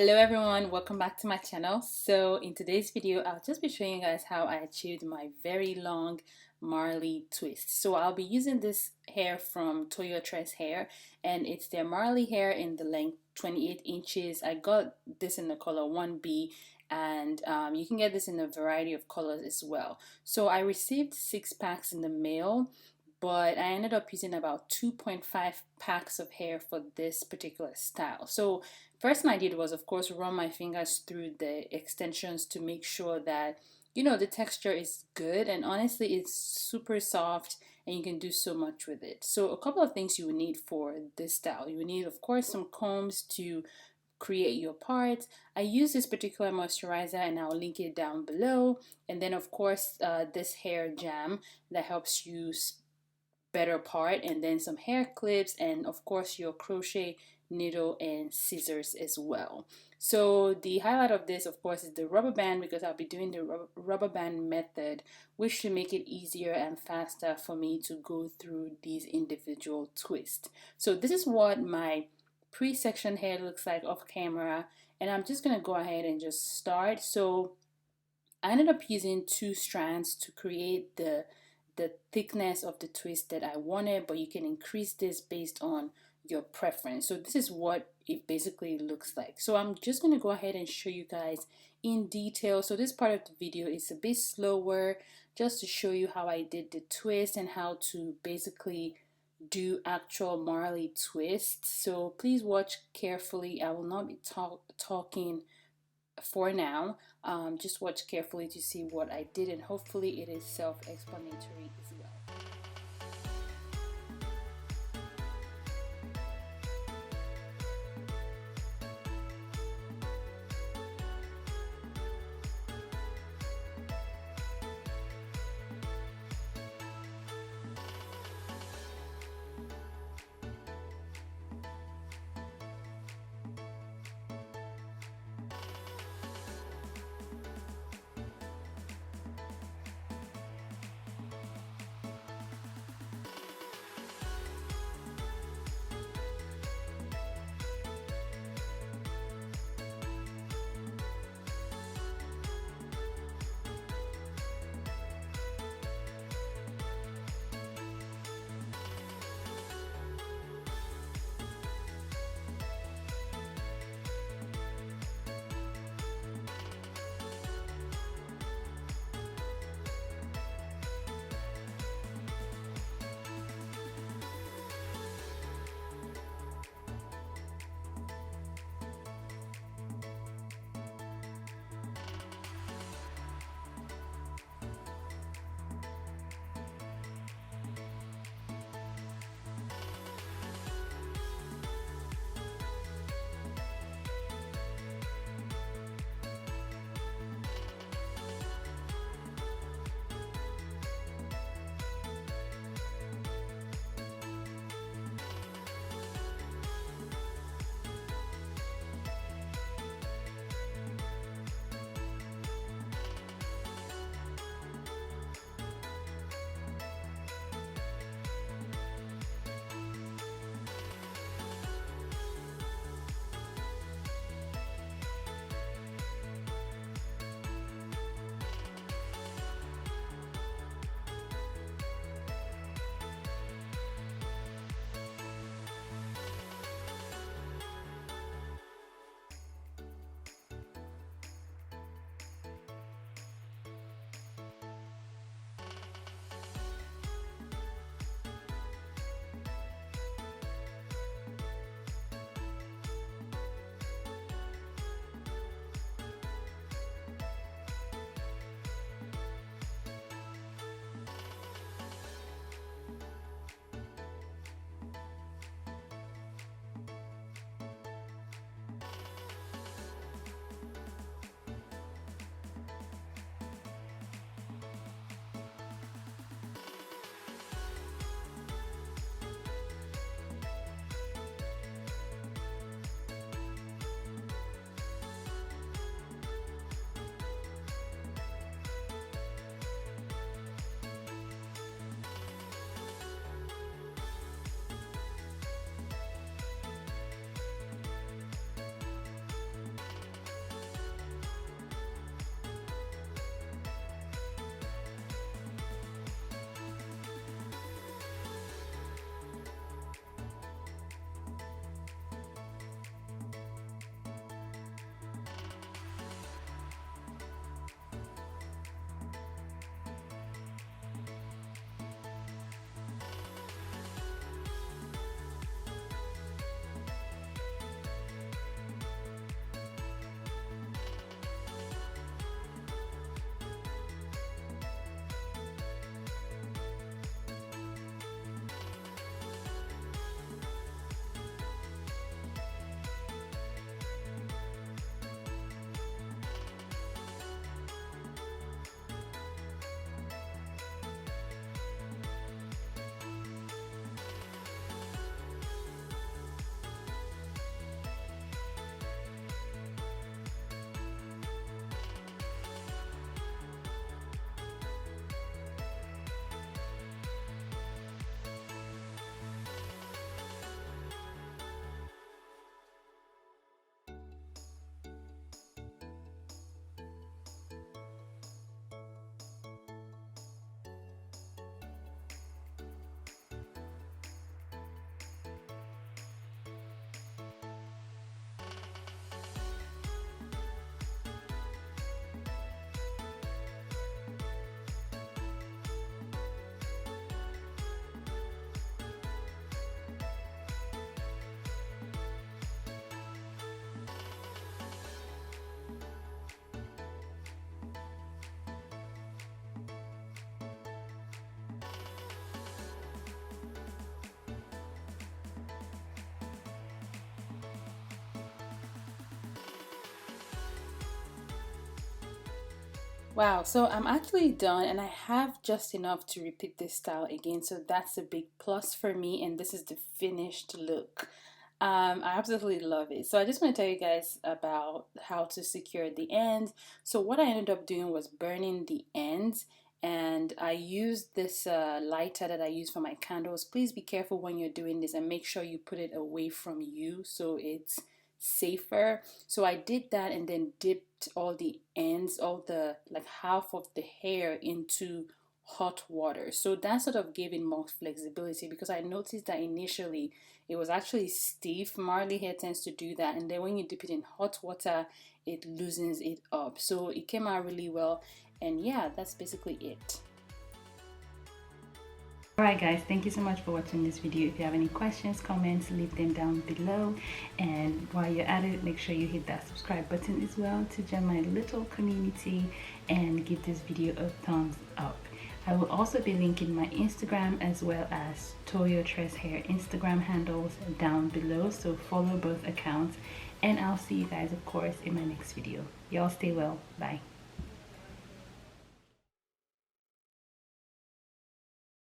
Hello everyone, welcome back to my channel. So in today's video I'll just be showing you guys how I achieved my very long Marley twist. So I'll be using this hair from TOYOTRESS Hair, and it's their Marley hair in the length 28 inches. I got this in the color 1B, and you can get this in a variety of colors as well. So I received 6 packs in the mail, but I ended up using about 2.5 packs of hair for this particular style. So first thing I did was, of course, run my fingers through the extensions to make sure that, the texture is good, and honestly it's super soft and you can do so much with it. So a couple of things you will need for this style. You will need, of course, some combs to create your parts. I use this particular moisturizer and I'll link it down below, and then of course this hair jam that helps you better part, and then some hair clips, and of course your crochet needle and scissors as well. So the highlight of this, of course, is the rubber band, because I'll be doing the rubber band method, which should make it easier and faster for me to go through these individual twists. So this is what my pre-section hair looks like off camera, and I'm just gonna go ahead and just start. So I ended up using 2 strands to create the thickness of the twist that I wanted, but you can increase this based on your preference. So this is what it basically looks like. So I'm just going to go ahead and show you guys in detail. So this part of the video is a bit slower, just to show you how I did the twist and how to basically do actual Marley twists. So please watch carefully. I will not be talking for now. Just watch carefully to see what I did, and hopefully it is self-explanatory as well. Wow, so I'm actually done and I have just enough to repeat this style again, so that's a big plus for me, and this is the finished look. I absolutely love it. So I just want to tell you guys about how to secure the ends. So what I ended up doing was burning the ends, and I used this lighter that I use for my candles. Please be careful when you're doing this and make sure you put it away from you so it's safer. So I did that and then dipped all the ends, all the like half of the hair into hot water. So that sort of gave it more flexibility because I noticed that initially it was actually stiff. Marley hair tends to do that, and then when you dip it in hot water, it loosens it up. So it came out really well, and yeah, that's basically it. Alright guys, thank you so much for watching this video. If you have any questions, comments, leave them down below. And while you're at it, make sure you hit that subscribe button as well to join my little community and give this video a thumbs up. I will also be linking my Instagram as well as TOYOTRESS Hair Instagram handles down below, so follow both accounts. And I'll see you guys, of course, in my next video. Y'all stay well. Bye.